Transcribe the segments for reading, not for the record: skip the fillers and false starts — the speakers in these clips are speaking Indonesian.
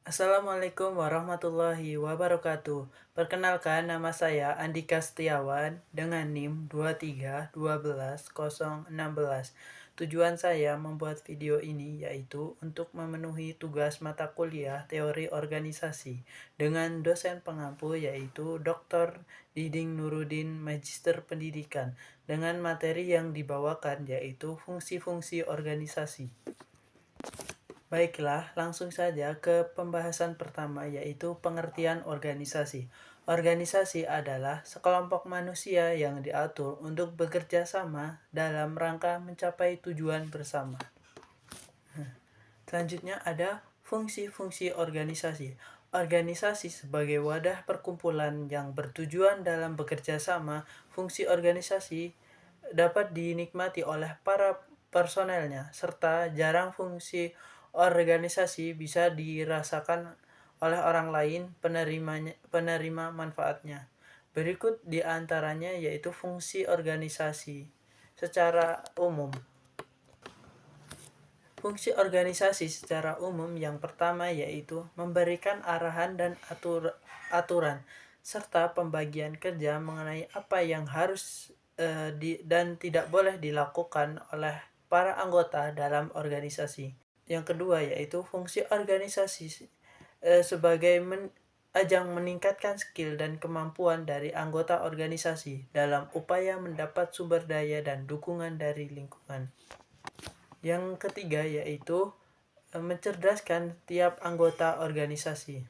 Assalamualaikum warahmatullahi wabarakatuh. Perkenalkan, nama saya Andika Setiawan dengan NIM 2311016. Tujuan saya membuat video ini yaitu untuk memenuhi tugas mata kuliah teori organisasi dengan dosen pengampu yaitu Dr. Diding Nurudin Magister Pendidikan dengan materi yang dibawakan yaitu fungsi-fungsi organisasi. Baiklah, langsung saja ke pembahasan pertama yaitu pengertian organisasi. Organisasi adalah sekelompok manusia yang diatur untuk bekerja sama dalam rangka mencapai tujuan bersama. Selanjutnya ada fungsi-fungsi organisasi. Organisasi sebagai wadah perkumpulan yang bertujuan dalam bekerja sama, fungsi organisasi dapat dinikmati oleh para personelnya, serta jarang fungsi organisasi bisa dirasakan oleh orang lain penerima manfaatnya. Berikut di antaranya yaitu fungsi organisasi secara umum. Fungsi organisasi secara umum yang pertama yaitu memberikan arahan dan aturan serta pembagian kerja mengenai apa yang harus dan tidak boleh dilakukan oleh para anggota dalam organisasi. Yang kedua yaitu fungsi organisasi sebagai ajang meningkatkan skill dan kemampuan dari anggota organisasi dalam upaya mendapat sumber daya dan dukungan dari lingkungan. Yang ketiga yaitu mencerdaskan tiap anggota organisasi.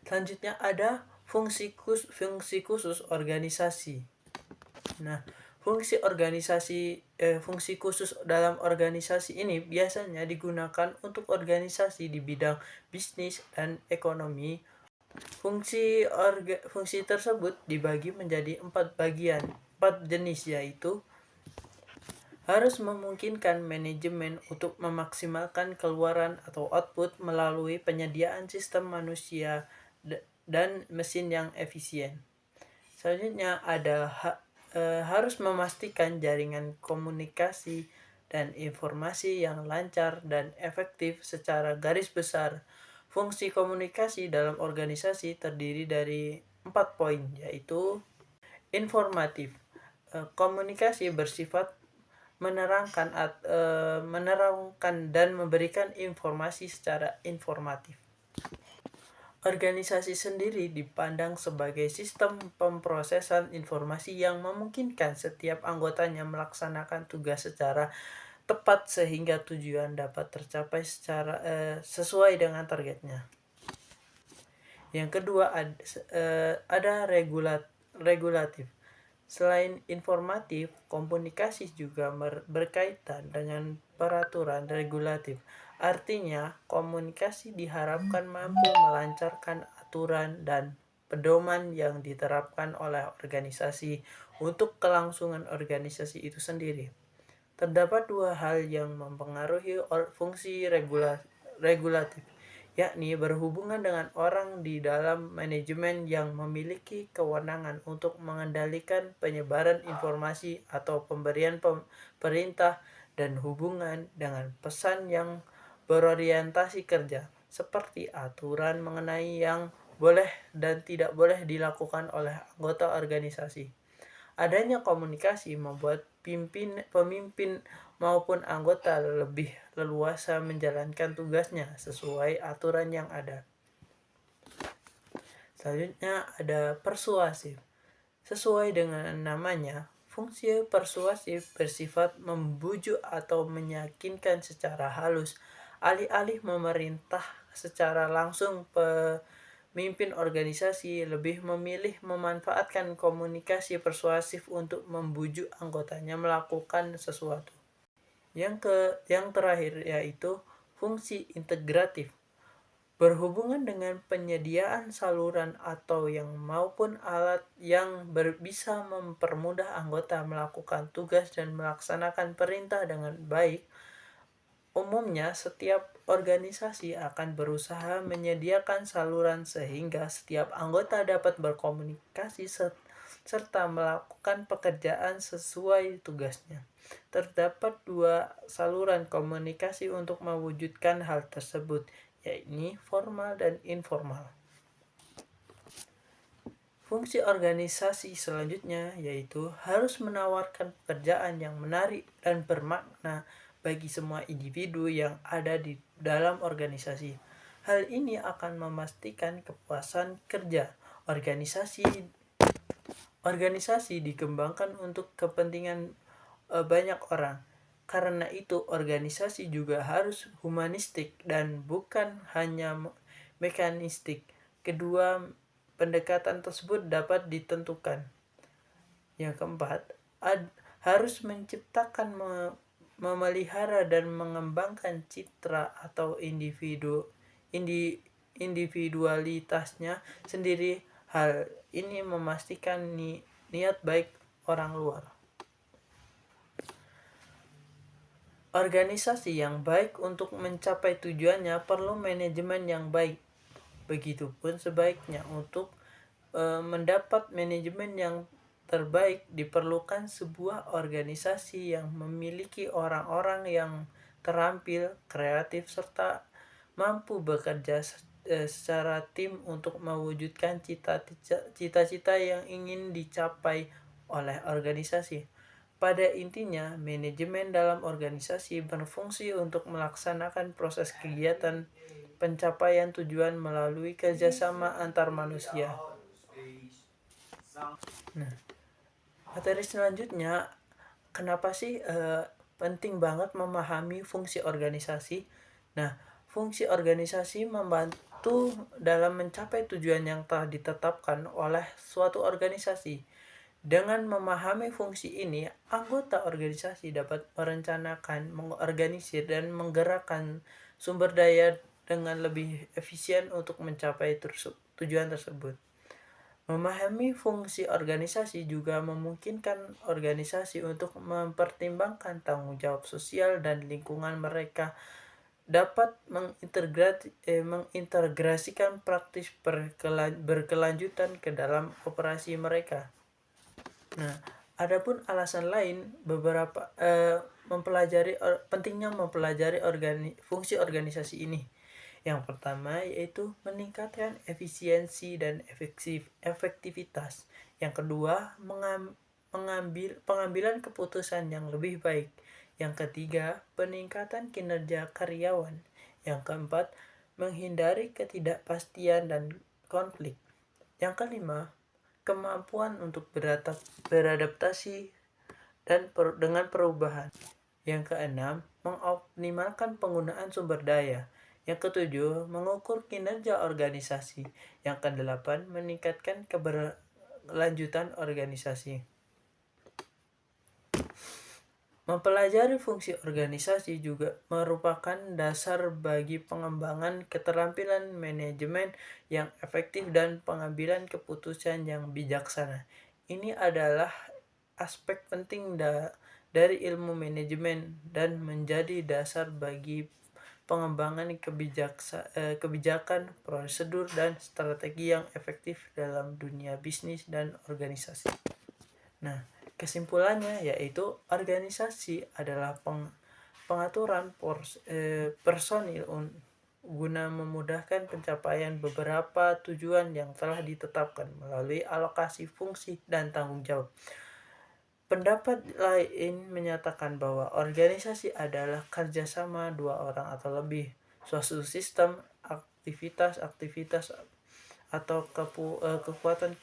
Selanjutnya ada fungsi khusus organisasi. Nah, fungsi khusus dalam organisasi ini biasanya digunakan untuk organisasi di bidang bisnis dan ekonomi. Fungsi tersebut dibagi menjadi 4 jenis yaitu harus memungkinkan manajemen untuk memaksimalkan keluaran atau output melalui penyediaan sistem manusia dan mesin yang efisien. Selanjutnya ada harus memastikan jaringan komunikasi dan informasi yang lancar dan efektif. Secara garis besar, fungsi komunikasi dalam organisasi terdiri dari 4 poin yaitu informatif. Komunikasi bersifat menerangkan dan memberikan informasi secara informatif. Organisasi sendiri dipandang sebagai sistem pemrosesan informasi yang memungkinkan setiap anggotanya melaksanakan tugas secara tepat sehingga tujuan dapat tercapai secara sesuai dengan targetnya. Yang kedua ada regulatif. Selain informatif, komunikasi juga berkaitan dengan peraturan regulatif. Artinya, komunikasi diharapkan mampu melancarkan aturan dan pedoman yang diterapkan oleh organisasi untuk kelangsungan organisasi itu sendiri. Terdapat 2 hal yang mempengaruhi fungsi regulatif, yakni berhubungan dengan orang di dalam manajemen yang memiliki kewenangan untuk mengendalikan penyebaran informasi atau pemberian perintah, dan hubungan dengan pesan yang berorientasi kerja, seperti aturan mengenai yang boleh dan tidak boleh dilakukan oleh anggota organisasi. Adanya komunikasi membuat pemimpin maupun anggota lebih leluasa menjalankan tugasnya sesuai aturan yang ada. Selanjutnya ada persuasif. Sesuai dengan namanya, fungsi persuasif bersifat membujuk atau meyakinkan secara halus. Alih-alih memerintah secara langsung, pemimpin organisasi lebih memilih memanfaatkan komunikasi persuasif untuk membujuk anggotanya melakukan sesuatu. Yang terakhir yaitu fungsi integratif. Berhubungan dengan penyediaan saluran atau yang maupun alat yang bisa mempermudah anggota melakukan tugas dan melaksanakan perintah dengan baik. Umumnya, setiap organisasi akan berusaha menyediakan saluran sehingga setiap anggota dapat berkomunikasi serta melakukan pekerjaan sesuai tugasnya. Terdapat dua saluran komunikasi untuk mewujudkan hal tersebut, yaitu formal dan informal. Fungsi organisasi selanjutnya yaitu harus menawarkan pekerjaan yang menarik dan bermakna bagi semua individu yang ada di dalam organisasi. Hal ini akan memastikan kepuasan kerja. Organisasi dikembangkan untuk kepentingan banyak orang. Karena itu, organisasi juga harus humanistik dan bukan hanya mekanistik. Kedua pendekatan tersebut dapat ditentukan. Yang keempat, harus menciptakan, memelihara dan mengembangkan citra atau individualitasnya sendiri. Hal ini memastikan niat baik orang luar. Organisasi yang baik untuk mencapai tujuannya perlu manajemen yang baik. Begitupun sebaiknya untuk mendapat manajemen yang terbaik diperlukan sebuah organisasi yang memiliki orang-orang yang terampil, kreatif, serta mampu bekerja secara tim untuk mewujudkan cita-cita yang ingin dicapai oleh organisasi. Pada intinya, manajemen dalam organisasi berfungsi untuk melaksanakan proses kegiatan pencapaian tujuan melalui kerjasama antar manusia. Nah, materi selanjutnya, kenapa sih penting banget memahami fungsi organisasi? Nah, fungsi organisasi membantu dalam mencapai tujuan yang telah ditetapkan oleh suatu organisasi. Dengan memahami fungsi ini, anggota organisasi dapat merencanakan, mengorganisir, dan menggerakkan sumber daya dengan lebih efisien untuk mencapai tujuan tersebut. Memahami fungsi organisasi juga memungkinkan organisasi untuk mempertimbangkan tanggung jawab sosial dan lingkungan mereka, dapat mengintegrasikan praktis berkelanjutan ke dalam operasi mereka. Nah, adapun alasan lain pentingnya mempelajari fungsi organisasi ini. Yang pertama yaitu meningkatkan efisiensi dan efektivitas. Yang kedua, pengambilan keputusan yang lebih baik. Yang ketiga, peningkatan kinerja karyawan. Yang keempat, menghindari ketidakpastian dan konflik. Yang kelima, kemampuan untuk beradaptasi dengan perubahan. Yang keenam, mengoptimalkan penggunaan sumber daya. Yang ketujuh, mengukur kinerja organisasi. Yang kedelapan, meningkatkan keberlanjutan organisasi. Mempelajari fungsi organisasi juga merupakan dasar bagi pengembangan keterampilan manajemen yang efektif dan pengambilan keputusan yang bijaksana. Ini adalah aspek penting dari ilmu manajemen dan menjadi dasar bagi pengembangan kebijakan, prosedur, dan strategi yang efektif dalam dunia bisnis dan organisasi. Nah, kesimpulannya yaitu organisasi adalah pengaturan personil guna memudahkan pencapaian beberapa tujuan yang telah ditetapkan melalui alokasi fungsi dan tanggung jawab. Pendapat lain menyatakan bahwa organisasi adalah kerjasama dua orang atau lebih, suatu sistem aktivitas atau kekuatan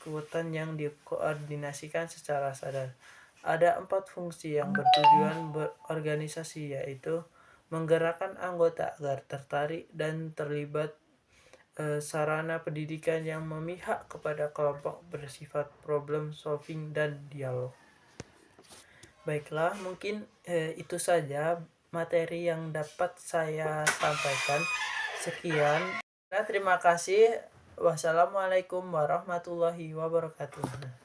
yang dikoordinasikan secara sadar. Ada 4 fungsi yang bertujuan berorganisasi, yaitu menggerakkan anggota agar tertarik dan terlibat, sarana pendidikan yang memihak kepada kelompok bersifat problem solving dan dialog. Baiklah, mungkin itu saja materi yang dapat saya sampaikan. Sekian. Terima kasih. Wassalamualaikum warahmatullahi wabarakatuh.